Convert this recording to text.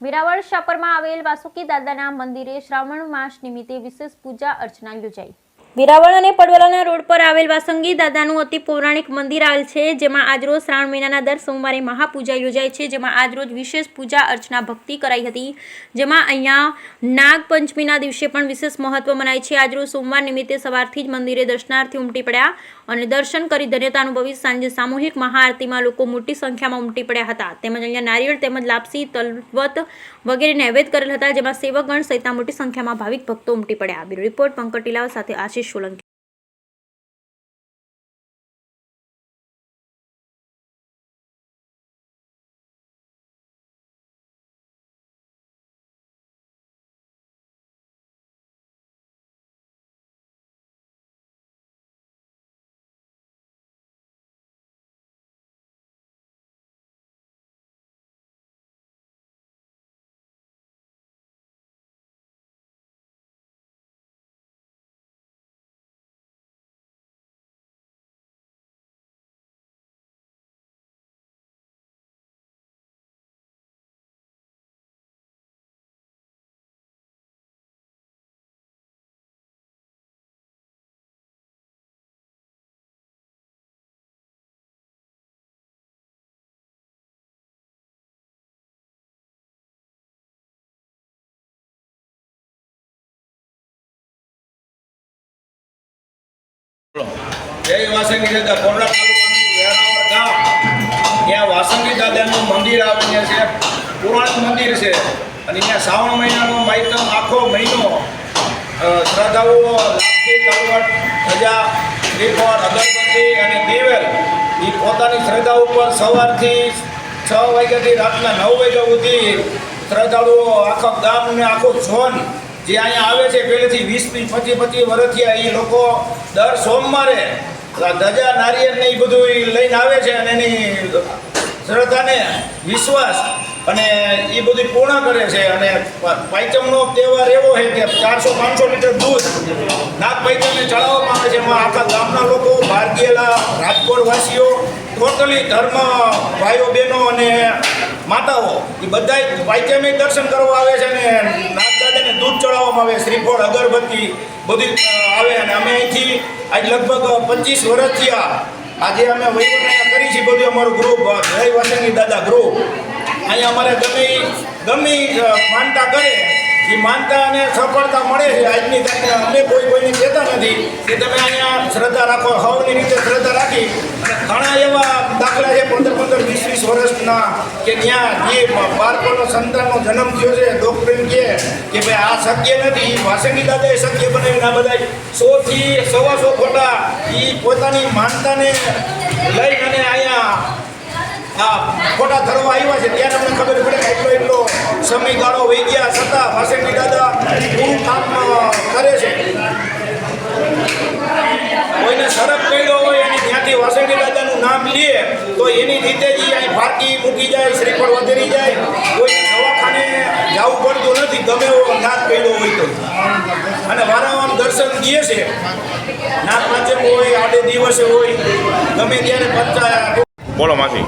વેરાવળ શાપરમાં આવેલ વાસુકી દાદાના મંદિરે શ્રાવણ માસ નિમિત્તે વિશેષ પૂજા અર્ચના યોજાઈ। વેરાવળ અને પડવલાના રોડ પર આવેલ વાસંગી દાદાનું અતિ પૌરાણિક મંદિર આવેલ છે, જેમાં આજરોજ શ્રાવણ મહિનાના દર સોમવારે મહાપૂજા યોજાય છે, જેમાં આજરોજ વિશેષ પૂજા અર્ચના ભક્તિ કરાઈ હતી, જેમાં અહીંયા નાગપંચમીના દિવસે પણ વિશેષ મહત્વ મનાય છે। આજરોજ સોમવાર નિમિત્તે સવારથી જ મંદિરે દર્શનાર્થી ઉમટી પડ્યા અને દર્શન કરી ધન્યતા અનુભવી સાંજે સામૂહિક મહાઆરતીમાં લોકો મોટી સંખ્યામાં ઉમટી પડ્યા હતા, તેમજ અહીંયા નારિયેળ તેમજ લાપસી, તલવત વગેરે નૈવેદ્ય કરેલ હતા, જેમાં સેવકગણ સહિત મોટી સંખ્યામાં ભાવિક ભક્તો ઉમટી પડ્યા। બ્યુરો રિપોર્ટ પંકજ ટીલાવ સાથે આશીષ સોલંકી। जय वासंगी दादा कोरडा तालुकाનું વેરાવળ ગામ ત્યાં વાસંગી દાદાનું મંદિર આવેલું છે। પુરાણું મંદિર છે અને ત્યાં શ્રાવણ મહિનાનો માયતમ આખો મહિનો શ્રદ્ધાળુઓ લાપસી, તલવટ, ધજા, શ્રીફળ, અગરબત્તી અને દિવેલ એ પોતાની શ્રદ્ધા ઉપર સવારથી 6 વાગ્યાથી રાતના 9 વાગ્યા સુધી શ્રદ્ધાળુઓ આખા ગામ અને આખો ઝોન જે અહીંયા આવે છે પહેલેથી 20-25 વર્ષથી એ લોકો દર સોમવારે ધજા, નારિયેળ ને એ બધું લઈને આવે છે અને એની શ્રદ્ધાને વિશ્વાસ અને એ બધું પૂર્ણ કરે છે। અને પાંચમનો તહેવાર એવો છે કે 400-500 લીટર દૂધ નાગ પાંચમને ચડાવવામાં આવે છે, એમાં આખા ગામના લોકો, બહાર ગયેલા રાજકોટવાસીઓ, ટોટલી ધર્મ ભાઈઓ બહેનો અને માતાઓ એ બધા પાંચમે દર્શન કરવા આવે છે અને નાગદાદાને દૂધ ચડાવવામાં આવે, શ્રીફળ, અગરબત્તી બધી આવે। અને અમે અહીંથી આજ લગભગ 25 વર્ષ થયા આજે અમે વહીવટ અહીંયા કરી છે બધું અમારું ગ્રુપ જય વાસંગી દાદા ગ્રુપ। અહીંયા અમારે ગમે માનતા કરે એ માનતા અને સફળતા મળે છે। આજની તારીખે અમે કોઈને કહેતા નથી કે તમે અહીંયા શ્રદ્ધા રાખો, હવની રીતે શ્રદ્ધા રાખી અને ઘણા એવા દાખલા છે 15-20 વર્ષના કે ત્યાં જે બાળકોનો સંતાનનો જન્મ થયો છે, ડૉક્ટર એમ કહે કે ભાઈ આ શક્ય નથી, વાસંગી દાદાએ શક્ય બનાવીને આ બધા 100થી 125 ખોટા એ પોતાની માનતાને લઈ અને અહીંયા ખોટા ધરવા આવ્યા છે। ત્યારે અમને ખબર પડે કે એટલો સમયગાળો વહી ગયા છતાં વાસંગી દાદા પૂરું કામ કરે છે। કોઈને સરપ કર્યો હોય અને ત્યાંથી વાસંગી દાદાનું નામ લે તો એની રીતે જ અહીં ફાંકી મૂકી જાય, શ્રીફળ વધેરી જાય, કોઈ દવાખાને જવું પડતું નથી ગમે એવો નાગ કર્યો હોય તો। અને વારંવાર દર્શન દે છે, નાગ પાંચમ હોય, આડે દિવસે હોય, ગમે ત્યારે પંચા। બોલો માસી।